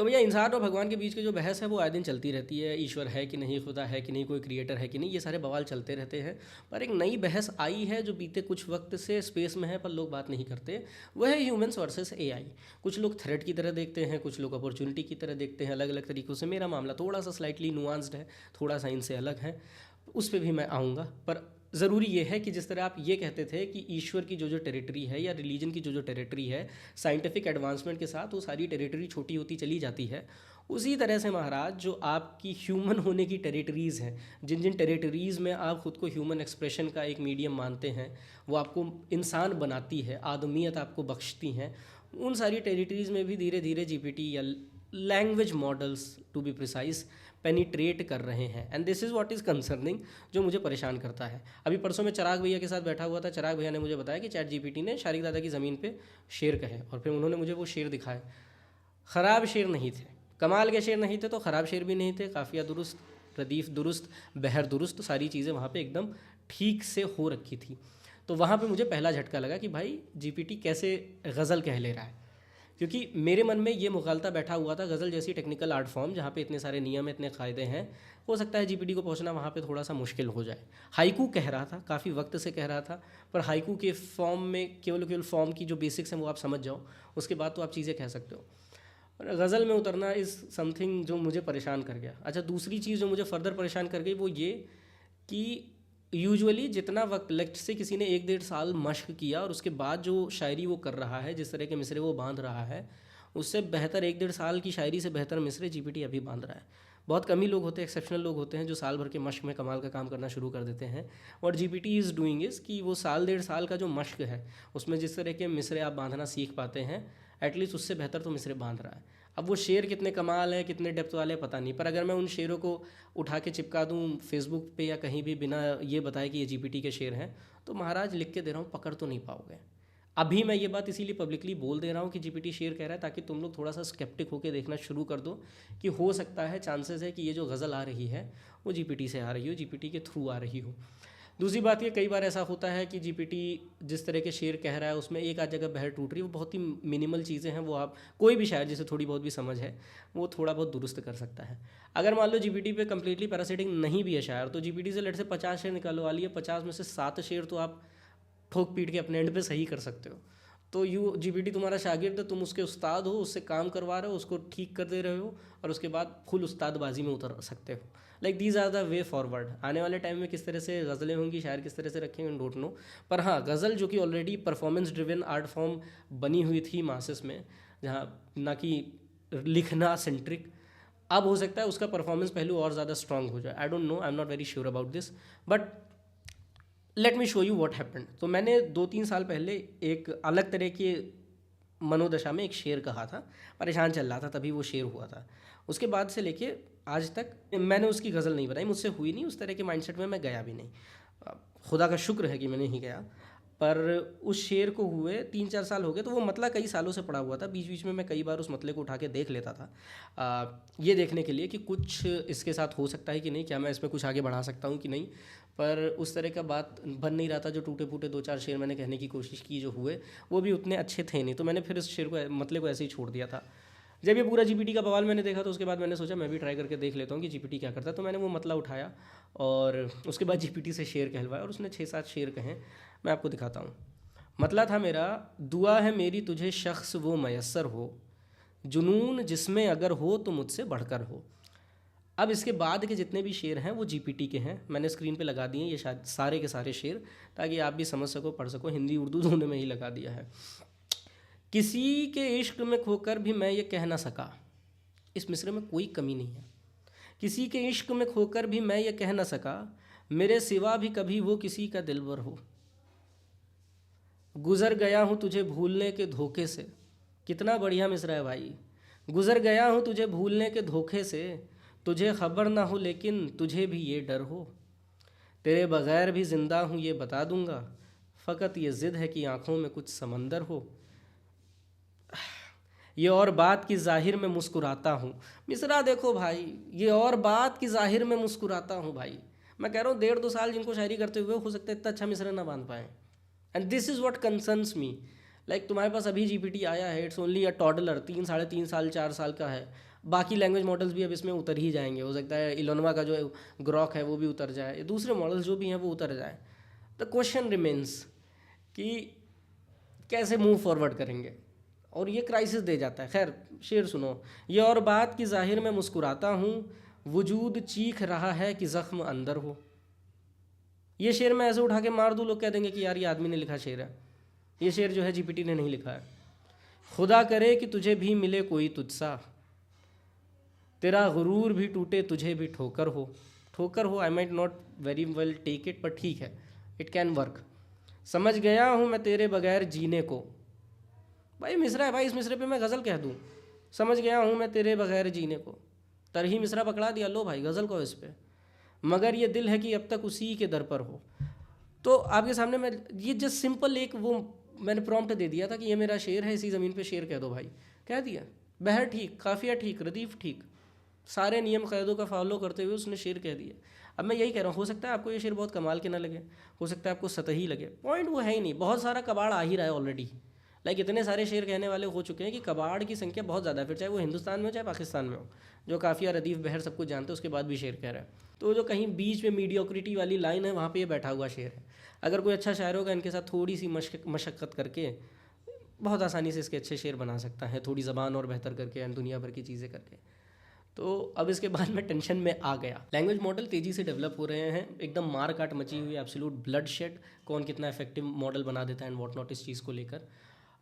तो भैया इंसान और भगवान के बीच की जो बहस है वो आए दिन चलती रहती है, ईश्वर है कि नहीं, खुदा है कि नहीं, कोई क्रिएटर है कि नहीं, ये सारे बवाल चलते रहते हैं। पर एक नई बहस आई है जो बीते कुछ वक्त से स्पेस में है पर लोग बात नहीं करते। वह है ह्यूमंस वर्सेस एआई। कुछ लोग थ्रेट की तरह देखते हैं, कुछ लोग अपॉर्चुनिटी की तरह देखते हैं, अलग अलग तरीक़ों से। मेरा मामला थोड़ा सा स्लाइटली नुआंस्ड है, थोड़ा सा इनसे अलग है, उस पर भी मैं आऊँगा। पर ज़रूरी ये है कि जिस तरह आप ये कहते थे कि ईश्वर की जो टेरिटरी है या रिलीजन की जो टेरिटरी है, साइंटिफिक एडवांसमेंट के साथ वो सारी टेरिटरी छोटी होती चली जाती है, उसी तरह से महाराज जो आपकी ह्यूमन होने की टेरिटरीज़ हैं, जिन जिन टेरिटरीज़ में आप ख़ुद को ह्यूमन एक्सप्रेशन का एक मीडियम मानते हैं, वो आपको इंसान बनाती है, आदमियत आपको बख्शती हैं, उन सारी टेरिटरीज़ में भी धीरे धीरे जीपीटी या language models to be precise penetrate कर रहे हैं। And this is what is concerning, जो मुझे परेशान करता है। अभी परसों मैं चिराग भैया के साथ बैठा हुआ था, चिराग भैया ने मुझे बताया कि चैट जीपीटी ने शारिक दादा की ज़मीन पे शेर कहे, और फिर उन्होंने मुझे वो शेर दिखाए। ख़राब शेर नहीं थे, कमाल के शेर नहीं थे, तो ख़राब शेर भी नहीं थे, काफ़िया दुरुस्त, रदीफ़ दुरुस्त, बहर दुरुस्त, सारी चीज़ें वहाँ पे एकदम ठीक से हो रखी थी। तो वहाँ पे मुझे पहला झटका लगा कि भाई जीपीटी कैसे गज़ल कह ले रहा है, क्योंकि मेरे मन में ये मुगालता बैठा हुआ था, गज़ल जैसी टेक्निकल आर्ट फॉर्म जहाँ पे इतने सारे नियम, इतने क़ायदे हैं, हो सकता है जीपीटी को पहुँचना वहाँ पे थोड़ा सा मुश्किल हो जाए। हाइकू कह रहा था, काफ़ी वक्त से कह रहा था, पर हाइकू के फॉर्म में केवल फॉर्म की जो बेसिक्स हैं वो आप समझ जाओ, उसके बाद तो आप चीज़ें कह सकते हो। गज़ल में उतरना इज़ समथिंग जो मुझे परेशान कर गया। अच्छा, दूसरी चीज़ जो मुझे फर्दर परेशान कर गई वो ये कि यूजुअली जितना वक्त लेक्ट से किसी ने 1-1.5 साल मश्क किया और उसके बाद जो शायरी वो कर रहा है, जिस तरह के मिसरे वो बांध रहा है, उससे बेहतर 1-1.5 साल की शायरी से बेहतर मिसरे जीपीटी अभी बांध रहा है। बहुत कम ही लोग होते हैं, एक्सेप्शनल लोग होते हैं जो साल भर के मश्क में कमाल का काम करना शुरू कर देते हैं। और जीपीटी इज़ डूइंग इज़ कि वो 1-1.5 साल का जो मश्क है उसमें जिस तरह के मिसरे आप बांधना सीख पाते हैं, एटलीस्ट उससे बेहतर तो मिसरे बांध रहा है। अब वो शेर कितने कमाल है, कितने डेप्थ वाले पता नहीं, पर अगर मैं उन शेरों को उठा के चिपका दूँ फेसबुक पे या कहीं भी बिना ये बताए कि ये जीपीटी के शेर हैं, तो महाराज लिख के दे रहा हूँ, पकड़ तो नहीं पाओगे। अभी मैं ये बात इसीलिए पब्लिकली बोल दे रहा हूँ कि जीपीटी शेर कह रहा है, ताकि तुम लोग थोड़ा सा स्केप्टिक होकर देखना शुरू कर दो कि हो सकता है, चांसेस है कि ये जो गज़ल आ रही है वो जीपीटी से आ रही हो, जीपीटी के थ्रू आ रही हो। दूसरी बात ये, कई बार ऐसा होता है कि जीपीटी जिस तरह के शेर कह रहा है उसमें एक आध जगह बहर टूट रही है, वो बहुत ही मिनिमल चीज़ें हैं, वो आप कोई भी शायर जिसे थोड़ी बहुत भी समझ है वो थोड़ा बहुत दुरुस्त कर सकता है। अगर मान लो जीपीटी पे कम्प्लीटली पैरासिटिंग नहीं भी है शायर, तो जीपीटी से लेट से 50 शेर निकालवा लिए, 50 में से 7 शेर तो आप ठोक पीट के अपने एंड पे सही कर सकते हो। तो जीपीटी तुम्हारा शागिर्द है, तुम उसके उस्ताद हो, उससे काम करवा रहे हो, उसको ठीक कर दे रहे हो, और उसके बाद फुल उस्तादबाजी में उतर सकते हो। Like these are the way forward. आने वाले टाइम में किस तरह से गज़लें होंगी, शायर किस तरह से रखेंगे, डोंट नो। पर हाँ, गज़ल जो कि already performance driven art form बनी हुई थी मासेस में, जहाँ ना कि लिखना सेंट्रिक, अब हो सकता है उसका परफॉर्मेंस पहलू और ज़्यादा स्ट्रॉन्ग हो जाए। आई don't no, I am not very sure about this, but let me show you what happened. तो मैंने 2-3 साल पहले एक अलग तरह के मनोदशा में एक शेर कहा था, परेशान चल रहा था, तभी वो शेर हुआ था। उसके बाद से लेके आज तक मैंने उसकी गज़ल नहीं बनाई, मुझसे हुई नहीं, उस तरह के माइंडसेट में मैं गया भी नहीं। खुदा का शुक्र है कि मैं नहीं गया। पर उस शेर को हुए 3-4 साल हो गए, तो वो मतला कई सालों से पड़ा हुआ था। बीच बीच में मैं कई बार उस मतले को उठा के देख लेता था, ये देखने के लिए कि कुछ इसके साथ हो सकता है कि नहीं, क्या मैं इसमें कुछ आगे बढ़ा सकता हूँ कि नहीं। पर उस तरह का बात बन नहीं रहा था। जो टूटे फूटे 2-4 शेर मैंने कहने की कोशिश की जो हुए, वो भी उतने अच्छे थे नहीं, तो मैंने फिर इस शेर को मतले को ऐसे ही छोड़ दिया था। जब ये पूरा जीपीटी का बवाल मैंने देखा, तो उसके बाद मैंने सोचा मैं भी ट्राई करके देख लेता हूँ कि जीपीटी क्या करता है। तो मैंने वो मतला उठाया और उसके बाद जीपीटी से शेर कहलवाया, और उसने 6-7 शेर कहे। मैं आपको दिखाता हूँ। मतला था मेरा, दुआ है मेरी तुझे शख्स वो मयस्सर हो, जुनून जिसमें अगर हो तो मुझसे बढ़कर हो। अब इसके बाद के जितने भी शेर हैं वो जीपीटी के हैं, मैंने स्क्रीन पे लगा दिए ये शायद सारे के सारे शेर, ताकि आप भी समझ सको, पढ़ सको। हिंदी उर्दू दोनों में ही लगा दिया है। किसी के इश्क में खोकर भी मैं ये कह ना सका, इस मिसरे में कोई कमी नहीं है। किसी के इश्क में खोकर भी मैं ये कह ना सका, मेरे सिवा भी कभी वो किसी का दिलबर हो। गुज़र गया हूँ तुझे भूलने के धोखे से, कितना बढ़िया मिसरा है भाई। गुज़र गया हूँ तुझे भूलने के धोखे से, तुझे खबर ना हो लेकिन तुझे भी ये डर हो। तेरे बग़ैर भी ज़िंदा हूँ ये बता दूँगा, फ़कत ये ज़िद है कि आँखों में कुछ समंदर हो। ये और बात की ज़ाहिर में मुस्कुराता हूँ। मिसरा देखो भाई, ये और बात की ज़ाहिर में मुस्कुराता हूँ भाई। मैं कह रहा हूँ 1.5-2 साल जिनको शायरी करते हुए हो सकता है इतना अच्छा मिसरा ना बांध पाएँ। And this is what concerns me. Like तुम्हारे पास अभी जीपीटी आया है, इट्स ओनली अ टॉडलर, 3, 3.5 साल 4 साल का है। बाकी लैंग्वेज मॉडल्स भी अब इसमें उतर ही जाएंगे, हो सकता है इलोनवा का जो ग्रॉक है वो भी उतर जाए, दूसरे मॉडल्स जो भी हैं वो उतर जाए। द क्वेश्चन रिमेन्स कि कैसे मूव फॉरवर्ड करेंगे, और ये क्राइसिस दे जाता है। खैर शेर सुनो, ये और बात कि ज़ाहिर में मुस्कुराता हूँ, वजूद चीख रहा है कि ज़ख्म अंदर हो। ये शेर मैं ऐसे उठा के मार दूँ, लोग कह देंगे कि यार ये आदमी ने लिखा शेर है, ये शेर जो है जीपीटी ने नहीं लिखा है। खुदा करे कि तुझे भी मिले कोई तुझसा, तेरा गुरूर भी टूटे तुझे भी ठोकर हो। ठोकर हो, I might not very well take it, पर ठीक है, इट कैन वर्क। समझ गया हूँ मैं तेरे बगैर जीने को। भाई मिसरा है भाई, इस मिसरे पे मैं गज़ल कह दूँ, समझ गया हूँ मैं तेरे बगैर जीने को। तरही मिसरा पकड़ा दिया, लो भाई गज़ल को इस पे। मगर ये दिल है कि अब तक उसी के दर पर हो। तो आपके सामने मैं ये जस्ट सिंपल एक वो मैंने प्रॉम्प्ट दे दिया था कि ये मेरा शेर है, इसी ज़मीन पे शेर कह दो भाई, कह दिया। बहर ठीक, काफिया ठीक, रदीफ ठीक, सारे नियम क़ैदों का फॉलो करते हुए उसने शेर कह दिया। अब मैं यही कह रहा हूँ, हो सकता है आपको ये शेर बहुत कमाल के ना लगे, हो सकता है आपको सतही लगे, पॉइंट वो है ही नहीं। बहुत सारा कबाड़ आ ही रहा है ऑलरेडी, लाइक इतने सारे शेर कहने वाले हो चुके हैं कि कबाड़ की संख्या बहुत ज़्यादा है, फिर चाहे वो हिंदुस्तान में हो चाहे पाकिस्तान में हो। जो काफिया रदीफ बहर सब कुछ जानते हैं, उसके बाद भी शेर कह रहा है। तो जो कहीं बीच में मीडियोक्रिटी वाली लाइन है, वहाँ पे ये बैठा हुआ शेर है। अगर कोई अच्छा शायर होगा, इनके साथ थोड़ी सी मशक्क़त करके बहुत आसानी से इसके अच्छे शेर बना सकता है, थोड़ी ज़बान और बेहतर करके एंड दुनिया भर की चीज़ें करके। तो अब इसके बाद मैं टेंशन में आ गया। लैंग्वेज मॉडल तेज़ी से डेवलप हो रहे हैं, एकदम मार काट मची हुई, एब्सोल्यूट ब्लड शेड, कौन कितना इफेक्टिव मॉडल बना देता है एंड वॉट नॉट, इस चीज़ को लेकर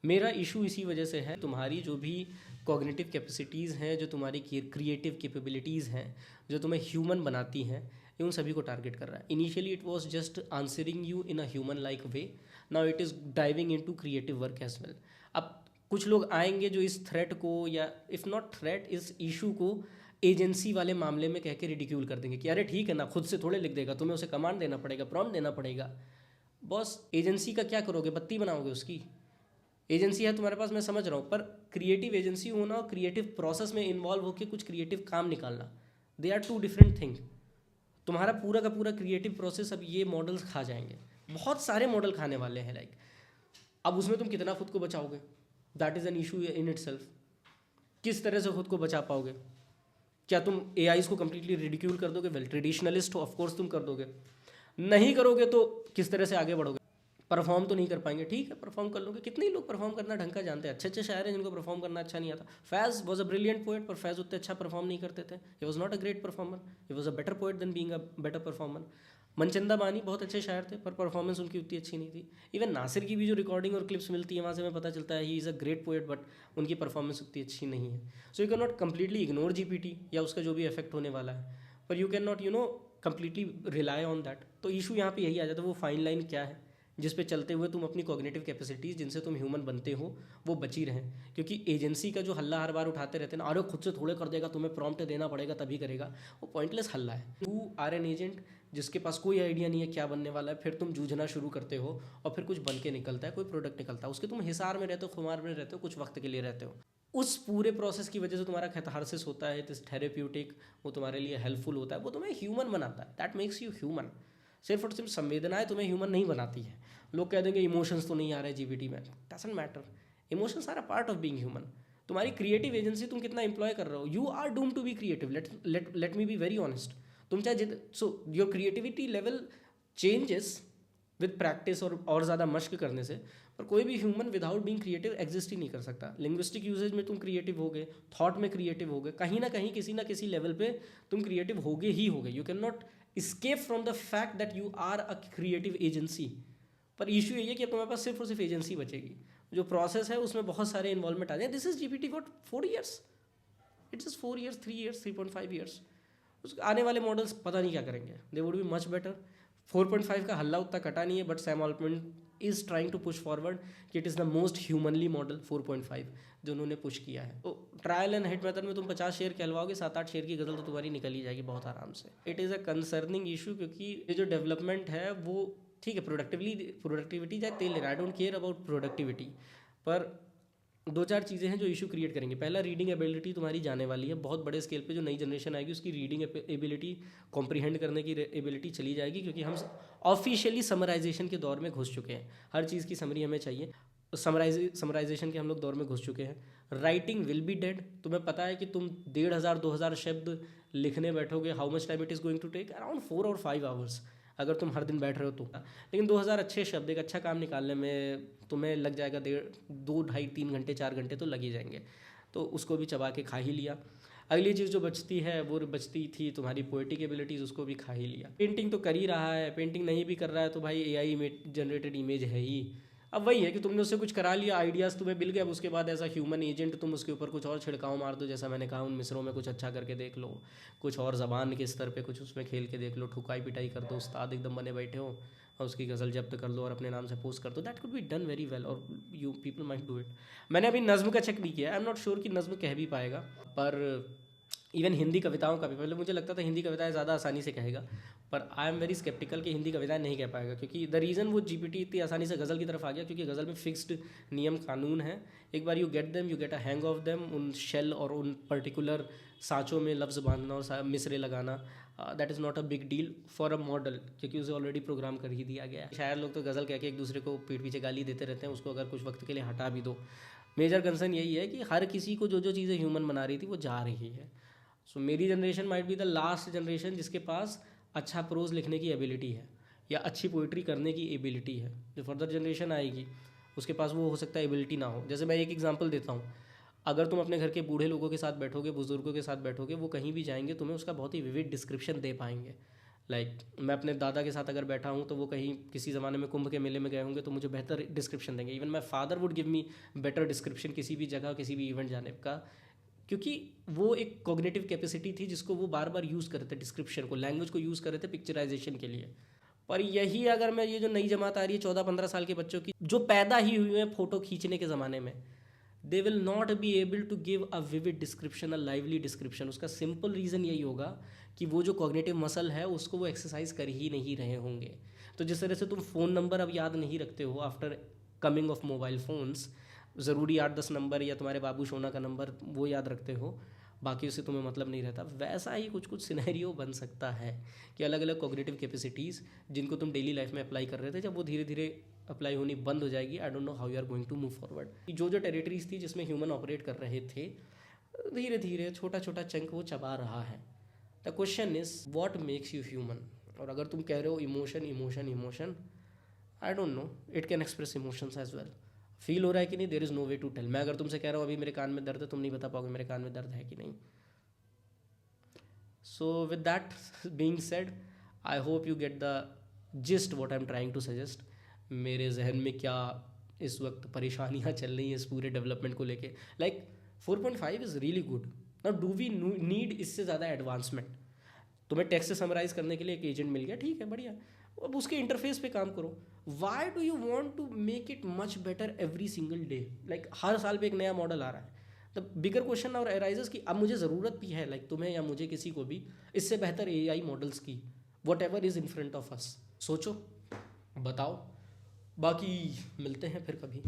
मेरा इशू इसी वजह से है। तुम्हारी जो भी कॉग्निटिव कैपेसिटीज़ हैं, जो तुम्हारी क्रिएटिव कैपेबिलिटीज़ हैं, जो तुम्हें ह्यूमन बनाती हैं, ये उन सभी को टारगेट कर रहा है। Initially it was just answering you in a human like way, now it is diving into creative work as well. अब कुछ लोग आएंगे जो इस थ्रेट को, या इफ़ नॉट थ्रेट, इस इशू को एजेंसी वाले मामले में कह के रिडिक्यूल कर देंगे कि अरे ठीक है ना, खुद से थोड़े लिख देगा, तुम्हें उसे कमांड देना पड़ेगा, प्रॉम्प्ट देना पड़ेगा। बॉस एजेंसी का क्या करोगे, बत्ती बनाओगे उसकी? एजेंसी है तुम्हारे पास, मैं समझ रहा हूँ, पर क्रिएटिव एजेंसी होना और क्रिएटिव प्रोसेस में इन्वॉल्व होकर कुछ क्रिएटिव काम निकालना, they are two different thing. तुम्हारा पूरा का पूरा क्रिएटिव प्रोसेस अब ये मॉडल्स खा जाएंगे, बहुत सारे मॉडल खाने वाले हैं लाइक। अब उसमें तुम कितना खुद को बचाओगे, that is an issue in itself. किस तरह से खुद को बचा पाओगे? क्या तुम एआईज को कम्प्लीटली रिडिक्यूल कर दोगे? वेल ट्रेडिशनलिस्ट ऑफ कोर्स तुम कर दोगे, नहीं करोगे तो किस तरह से आगे बढ़ोगे? परफॉर्म तो नहीं कर पाएंगे, ठीक है परफॉर्म कर लोगे। कितने ही लोग परफॉर्म करना ढंग का जानते हैं, अच्छे अच्छे शायर हैं जिनको परफॉर्म करना अच्छा नहीं आता। Faiz was a brilliant poet, पर फैज़ उतने अच्छा परफॉर्म नहीं करते थे, he was not a great performer, he was a better poet than being a better performer. Manchanda Bani बहुत अच्छे शायर थे, पर परफॉर्मेंस उनकी उतनी अच्छी नहीं थी। इवन नासिर की भी जो रिकॉर्डिंग और क्लिप्स मिलती है, वहाँ से हमें पता चलता है he is a great poet, but उनकी परफॉर्मेंस उतनी अच्छी नहीं है। So you can not completely ignore GPT या उसका जो भी इफेक्ट होने वाला है, पर you can not completely rely on that. तो इशू यहाँ पे यही आ जाता है, वो फाइन लाइन क्या है जिस पे चलते हुए तुम अपनी कॉग्निटिव कैपेसिटीज़ जिनसे तुम ह्यूमन बनते हो वो बची रहें। क्योंकि एजेंसी का जो हल्ला हर बार उठाते रहते हैं ना, अरे खुद से थोड़े कर देगा, तुम्हें प्रॉम्प्ट देना पड़ेगा तभी करेगा, वो पॉइंटलेस हल्ला है। यू आर एन एजेंट जिसके पास कोई आइडिया नहीं है क्या बनने वाला है, फिर तुम जूझना शुरू करते हो और फिर कुछ बन के निकलता है, कोई प्रोडक्ट निकलता है, उसके तुम हिसार में रहते हो, खुमार में रहते हो, कुछ वक्त के लिए रहते हो। उस पूरे प्रोसेस की वजह से तुम्हारा कैथारसिस होता है, दिस थेरेप्यूटिक, वो तुम्हारे लिए हेल्पफुल होता है, वो तुम्हें ह्यूमन बनाता है, दैट मेक्स यू ह्यूमन। सिर्फ और सिर्फ संवेदनाएं तुम्हें ह्यूमन नहीं बनाती है। लोग कह देंगे इमोशंस तो नहीं आ रहे जीबीटी में, doesn't matter, emotions are a part of being human. तुम्हारी क्रिएटिव एजेंसी तुम कितना एम्प्लॉय कर रहे हो, you are doom to be creative, let me be very honest. तुम चाहे so your creativity level changes with practice और ज़्यादा मश्क करने से, पर कोई भी human without being creative exist ही नहीं कर सकता। लिंग्विस्टिक यूजेज में तुम क्रिएटिव होगे, थॉट में क्रिएटिव होगे, कहीं ना कहीं किसी ना किसी लेवल पे तुम क्रिएटिव होगे ही होगे। You can not escape from the fact that you are a creative agency। पर इशू ये है कि अब तुम्हारे पास सिर्फ और सिर्फ एजेंसी बचेगी, जो प्रोसेस है उसमें बहुत सारे इन्वॉल्वमेंट आ जाए। This is GPT for 4 years, it's is 4 years, 3 years, 3.5 years. उस आने वाले मॉडल्स पता नहीं क्या करेंगे, they would be much better. 4.5 का हल्ला उतना कटा नहीं है, but Sam Altman is trying to push forward कि it is the most humanly model 4.5 जो उन्होंने पुश किया है। तो ट्रायल एंड हिट मेथड में तुम 50 शेर कहलवाओगे, 7-8 शेर की गज़ल तो तुम्हारी निकल ही जाएगी बहुत आराम से। It is a concerning issue, क्योंकि ये जो डेवलपमेंट है वो ठीक है, प्रोडक्टिविटी जाए तेल ले रहा, I don't care about productivity, पर 2-4 चीज़ें हैं जो इशू क्रिएट करेंगे। पहला, रीडिंग एबिलिटी तुम्हारी जाने वाली है बहुत बड़े स्केल पे। जो नई जनरेशन आएगी उसकी रीडिंग एबिलिटी, कॉम्प्रीहेंड करने की एबिलिटी चली जाएगी, क्योंकि हम ऑफिशियली समराइजेशन के दौर में घुस चुके हैं, हर चीज़ की समरी हमें चाहिए। समराइजेशन के हम लोग दौर में घुस चुके हैं। Writing will be dead. तुम्हें पता है कि तुम 1500-2000 शब्द लिखने बैठोगे, how much time it is going to take, around 4 और 5 आवर्स, अगर तुम हर दिन बैठ रहे हो तो। लेकिन 2000 अच्छे शब्द, एक अच्छा काम निकालने में तुम्हें लग जाएगा 2, ढाई, 3 घंटे, 4 घंटे तो लग ही जाएंगे। तो उसको भी चबा के खा ही लिया। अगली चीज़ जो बचती है वो बचती थी तुम्हारी पोएटिक एबिलिटीज़, उसको भी खा ही लिया। पेंटिंग तो कर ही रहा है, पेंटिंग नहीं भी कर रहा है तो भाई एआई जनरेटेड इमेज है ही। अब वही है कि तुमने उससे कुछ करा लिया, आइडियाज़ तुम्हें मिल गए, अब उसके बाद एज अ ह्यूमन एजेंट तुम उसके ऊपर कुछ और छिड़काव मार दो, जैसा मैंने कहा उन मिसरों में कुछ अच्छा करके देख लो, कुछ और ज़बान के स्तर पे कुछ उसमें खेल के देख लो, ठुकाई पिटाई कर दो, उस्ताद एकदम बने बैठे हो और उसकी गज़ल जब्त कर लो और अपने नाम से पोस्ट कर दो, that could be done very well और you people might do it. मैंने अभी नज़्म का चेक नहीं किया, आई एम नॉट श्योर कि नज़्म कह भी पाएगा, पर इवन हिंदी कविताओं का भी, पहले मुझे लगता था हिंदी कविताएं ज़्यादा आसानी से कहेगा, पर आई एम वेरी स्केप्टिकल कि हिंदी कविताएं नहीं कह पाएगा, क्योंकि द रीज़न वो जीपीटी इतनी आसानी से गज़ल की तरफ आ गया क्योंकि गज़ल में फिक्स्ड नियम कानून है। एक बार you get them, you get a hang of them, उन शेल और उन पर्टिकुलर सांचों में लफ्ज़ बांधना और मिसरे लगाना, that is not a big deal for a model, क्योंकि उसे ऑलरेडी प्रोग्राम कर ही दिया गया है। शायर लोग तो गज़ल कह के एक दूसरे को पीठ पीछे गाली देते रहते हैं, उसको अगर कुछ वक्त के लिए हटा भी दो। मेजर कंसर्न यही है कि हर किसी को जो जो चीज़ें ह्यूमन बना रही थी वो जा रही है। सो मेरी generation might be the last generation जिसके पास अच्छा प्रोज लिखने की एबिलिटी है या अच्छी पोइट्री करने की एबिलिटी है। जो फर्दर जनरेशन आएगी उसके पास वो हो सकता है एबिलिटी ना हो। जैसे मैं एक एग्जांपल देता हूँ, अगर तुम अपने घर के बूढ़े लोगों के साथ बैठोगे, बुजुर्गों के साथ बैठोगे, वो कहीं भी जाएंगे तुम्हें उसका बहुत ही विविड डिस्क्रिप्शन दे पाएंगे। मैं अपने दादा के साथ अगर बैठा हूँ तो वो कहीं किसी ज़माने में कुंभ के मेले में गए होंगे तो मुझे बेहतर डिस्क्रिप्शन देंगे। Even my father would give me better description किसी भी जगह, किसी भी इवेंट जाने का, क्योंकि वो एक कॉग्निटिव कैपेसिटी थी जिसको वो बार बार यूज़ कर रहे थे, डिस्क्रिप्शन को, लैंग्वेज को यूज़ कर रहे थे पिक्चराइजेशन के लिए। पर यही अगर मैं ये जो नई जमात आ रही है 14-15 साल के बच्चों की, जो पैदा ही हुए हैं फ़ोटो खींचने के ज़माने में, they will not be able to give a vivid description, a lively description. उसका सिंपल रीज़न यही होगा कि वो जो कॉग्निटिव मसल है उसको वो एक्सरसाइज कर ही नहीं रहे होंगे। तो जिस तरह से तुम फ़ोन नंबर अब याद नहीं रखते हो after coming of mobile phones, ज़रूरी 8-10 नंबर या तुम्हारे बाबू सोना का नंबर वो याद रखते हो, बाकी उससे तुम्हें मतलब नहीं रहता, वैसा ही कुछ कुछ सिनेरियो बन सकता है कि अलग अलग कॉग्निटिव कैपेसिटीज़ जिनको तुम डेली लाइफ में अप्लाई कर रहे थे, जब वो धीरे धीरे अप्लाई होनी बंद हो जाएगी, I don't know how you are going to move forward. जो जो टेरिटरीज थी जिसमें ह्यूमन ऑपरेट कर रहे थे, धीरे धीरे छोटा छोटा चंक वो चबा रहा है। The question is what makes you human. और अगर तुम कह रहे हो emotion emotion emotion, I don't know, it can express emotions as well. Feel हो रहा है कि नहीं, there is no way to tell. मैं अगर तुमसे कह रहा हूँ अभी मेरे कान में दर्द है, तुम नहीं बता पाओगे मेरे कान में दर्द है कि नहीं। So with that being said, I hope you get the gist what I am trying to suggest. मेरे जहन में क्या इस वक्त परेशानियाँ चल रही हैं इस पूरे डेवलपमेंट को लेके। Like 4.5 is really good. Now do we need इससे ज़्यादा एडवांसमेंट? तुम्हें टेक्स्ट से समराइज करने के लिए एक एजेंट मिल गया, ठीक है, बढ़िया, अब उसके इंटरफेस पे काम करो। Why do you want to make it much better every single day? Like हर साल पे एक नया मॉडल आ रहा है। द बिगर क्वेश्चन और अराइजेस कि अब मुझे ज़रूरत भी है, लाइक तुम्हें या मुझे, किसी को भी, इससे बेहतर एआई मॉडल्स की, what ever is in front of us. सोचो, बताओ, बाकी मिलते हैं फिर कभी।